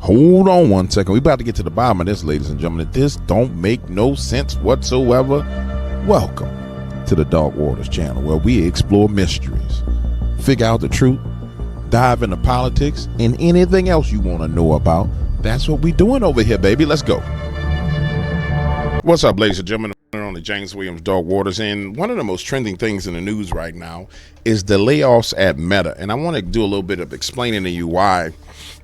Hold on one second. We about to get to the bottom of this, ladies and gentlemen. This don't make no sense whatsoever. Welcome to the Dark Waters channel, where we explore mysteries, figure out the truth, dive into politics, and anything else you want to know about. That's what we doing over here, baby. Let's go. What's up, ladies and gentlemen? On the James Williams Dark Waters, and one of the most trending things in the news right now is the layoffs at Meta. And I want to do a little bit of explaining to you why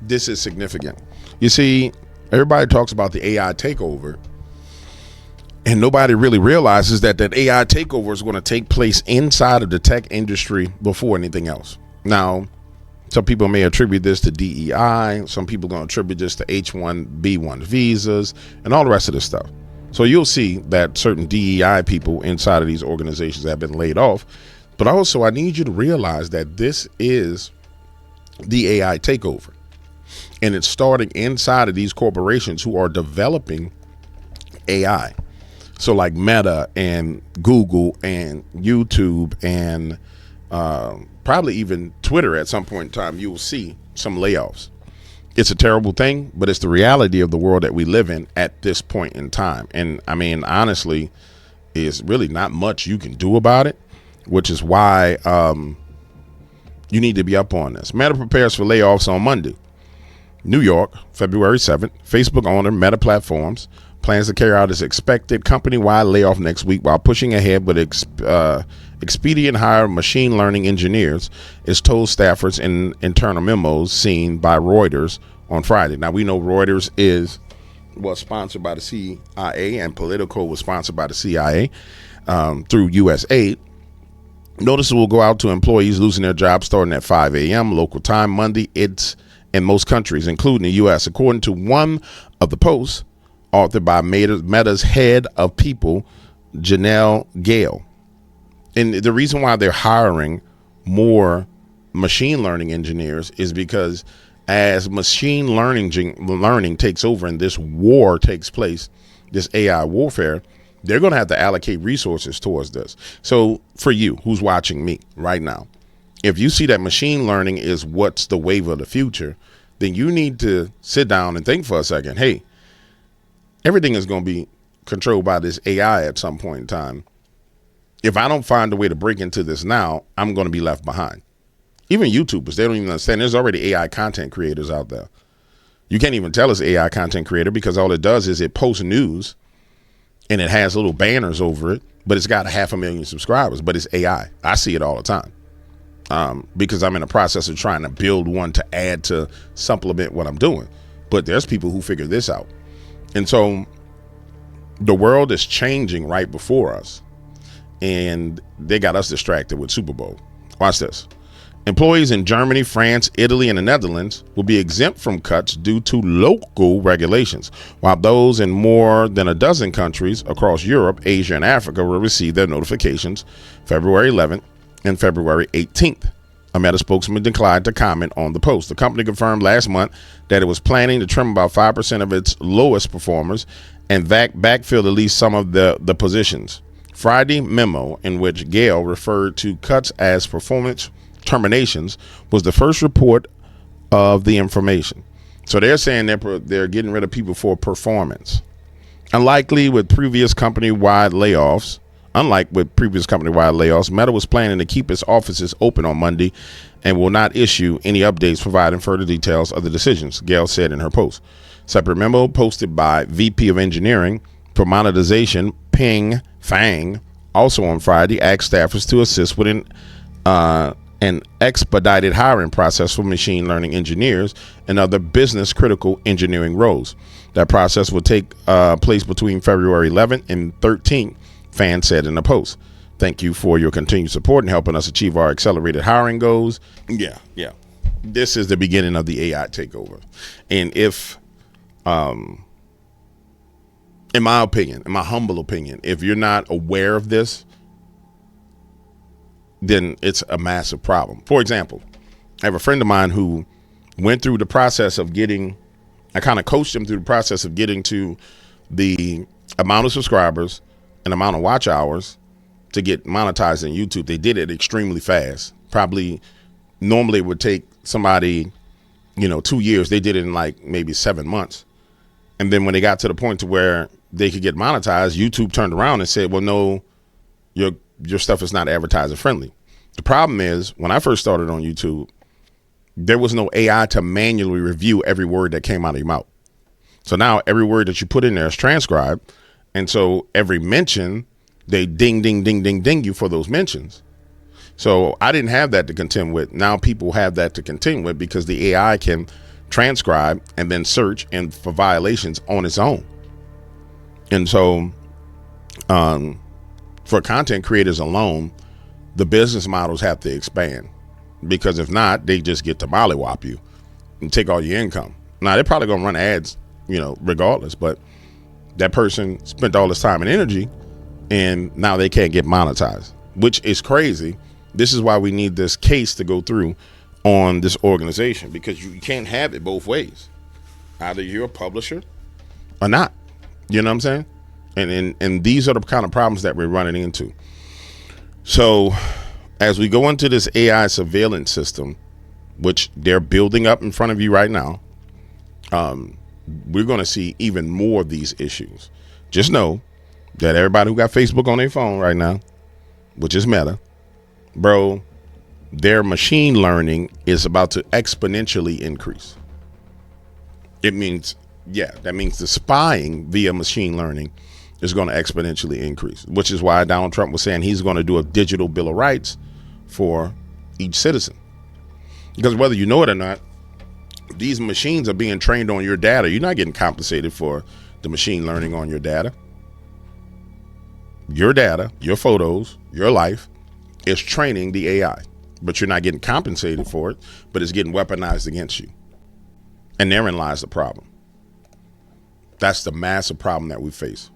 this is significant. You see, everybody talks about the AI takeover, and nobody really realizes that AI takeover is going to take place inside of the tech industry before anything else. Now, some people may attribute this to DEI. Some people are going to attribute this to H-1B1 visas and all the rest of this stuff. So you'll see that certain DEI people inside of these organizations have been laid off. But also, I need you to realize that this is the AI takeover. And it's starting inside of these corporations who are developing AI. So like Meta and Google and YouTube and probably even Twitter at some point in time, you will see some layoffs. It's a terrible thing, but it's the reality of the world that we live in at this point in time. And I mean, honestly, there's really not much you can do about it, which is why you need to be up on this. Meta prepares for layoffs on Monday. New York, February 7th, Facebook owner Meta Platforms plans to carry out its expected company-wide layoff next week while pushing ahead with expedient hire of machine learning engineers, is told staffers in internal memos seen by Reuters on Friday. Now, we know Reuters was sponsored by the CIA, and Politico was sponsored by the CIA through USAID. Notices will go out to employees losing their jobs starting at 5 a.m. local time Monday. It's in most countries, including the U.S., according to one of the posts authored by Meta's head of people, Janelle Gale. And the reason why they're hiring more machine learning engineers is because as machine learning takes over and this war takes place, this AI warfare, they're going to have to allocate resources towards this. So for you who's watching me right now, if you see that machine learning is what's the wave of the future, then you need to sit down and think for a second. Hey, everything is going to be controlled by this AI at some point in time. If I don't find a way to break into this now, I'm going to be left behind. Even YouTubers, they don't even understand. There's already AI content creators out there. You can't even tell it's AI content creator because all it does is it posts news and it has little banners over it, but it's got 500,000 subscribers, but it's AI. I see it all the time because I'm in the process of trying to build one to add to supplement what I'm doing. But there's people who figure this out. And so the world is changing right before us. And they got us distracted with Super Bowl. Watch this. Employees in Germany, France, Italy, and the Netherlands will be exempt from cuts due to local regulations, while those in more than a dozen countries across Europe, Asia, and Africa will receive their notifications February 11th and February 18th. A Meta spokesman declined to comment on the post. The company confirmed last month that it was planning to trim about 5% of its lowest performers and backfill at least some of the positions. Friday memo, in which Gale referred to cuts as performance terminations, was the first report of the information. So they're saying they're getting rid of people for performance. Unlike with previous company-wide layoffs, Meta was planning to keep its offices open on Monday and will not issue any updates providing further details of the decisions, Gale said in her post. Separate memo posted by VP of Engineering for Monetization Ping Fang, also on Friday, asked staffers to assist with an expedited hiring process for machine learning engineers and other business critical engineering roles. That process will take place between February 11th and 13th, Fan said in a post. Thank you for your continued support and helping us achieve our accelerated hiring goals. Yeah. This is the beginning of the AI takeover. And if in my opinion, in my humble opinion, if you're not aware of this, then it's a massive problem. For example, I have a friend of mine who went through the process of I kind of coached him through the process of getting to the amount of subscribers and amount of watch hours to get monetized in YouTube. They did it extremely fast. Probably normally it would take somebody 2 years. They did it in like maybe 7 months. And then when they got to the point to where they could get monetized, YouTube turned around and said, well, no, your stuff is not advertiser friendly. The problem is, when I first started on YouTube, there was no AI to manually review every word that came out of your mouth. So now every word that you put in there is transcribed. And so every mention, they ding, ding, ding, ding, ding you for those mentions. So I didn't have that to contend with. Now people have that to contend with because the AI can transcribe and then search and for violations on its own. And so for content creators alone, the business models have to expand, because if not, they just get to mollywop you and take all your income. Now they're probably gonna run ads, regardless, but that person spent all this time and energy and now they can't get monetized, which is crazy. This is why we need this case to go through on this organization, because you can't have it both ways. Either you're a publisher or not. You know what I'm saying? And these are the kind of problems that we're running into. So as we go into this AI surveillance system, which they're building up in front of you right now, we're going to see even more of these issues. Just know that everybody who got Facebook on their phone right now, which is Meta, bro, their machine learning is about to exponentially increase. It means, that means the spying via machine learning is going to exponentially increase, which is why Donald Trump was saying he's going to do a digital bill of rights for each citizen. Because whether you know it or not, these machines are being trained on your data. You're not getting compensated for the machine learning on your data. Your data, your photos, your life is training the AI, but you're not getting compensated for it, but it's getting weaponized against you. And therein lies the problem. That's the massive problem that we face.